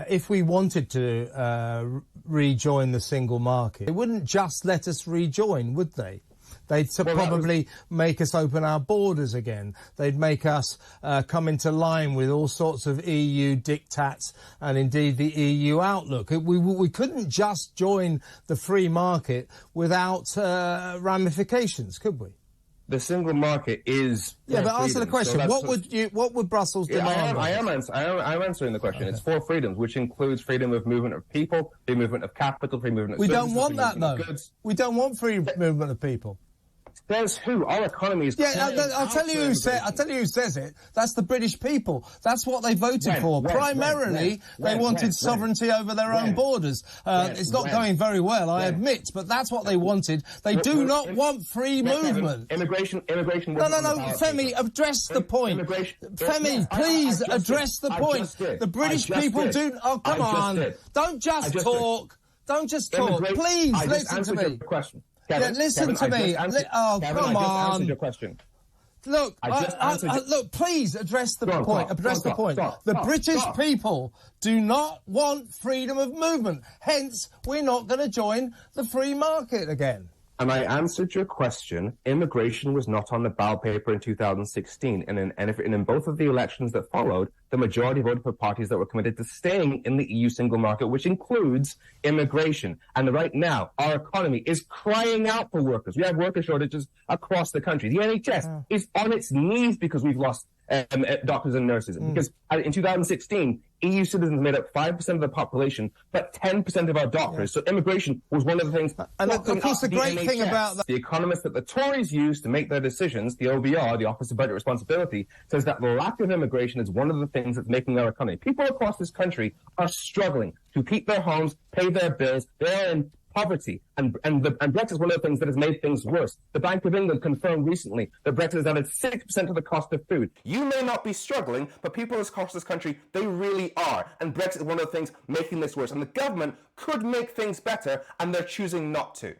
if we wanted to rejoin the single market, they wouldn't just let us rejoin, would they? They'd probably make us open our borders again. They'd make us come into line with all sorts of EU diktats and indeed the EU outlook. We couldn't just join the free market without ramifications, could we? The single market is but answer the question. So what would Brussels demand? I am answering the question. Okay. It's four freedoms, which includes freedom of movement of people, free movement of capital, free movement of services. We don't want that, though. We don't want free movement of people. Says who? Our economy is... I'll tell you who says it. That's the British people. That's what they voted for. Primarily, they wanted sovereignty over their own borders. It's not going very well, I admit, but that's what they wanted. They do not want free movement. Immigration... No, Femi, address the point. Femi, please address the point. The British people do... Oh, come on. Don't just talk. Don't just talk. Please, listen to me. Listen to me. Come on. I just answered your question. Look, look, please address the point. Address the point. The British people do not want freedom of movement. Hence, we're not going to join the free market again. And I answered your question. Immigration was not on the ballot paper in 2016. And in both of the elections that followed, the majority voted for parties that were committed to staying in the EU single market, which includes immigration. And right now, our economy is crying out for workers. We have worker shortages across the country. The NHS is on its knees because we've lost doctors and nurses. Because in 2016, EU citizens made up 5% of the population, but 10% of our doctors. So immigration was one of the things... And of course, the great thing about that... The economist that the Tories use to make their decisions, the OBR, the Office of Budget Responsibility, says that the lack of immigration is one of the things that's making our economy. People across this country are struggling to keep their homes, pay their bills. They are in poverty, and Brexit is one of the things that has made things worse. The Bank of England confirmed recently that Brexit has added 6% of the cost of food. You may not be struggling, but people across this country, they really are. And Brexit is one of the things making this worse. And the government could make things better, and they're choosing not to.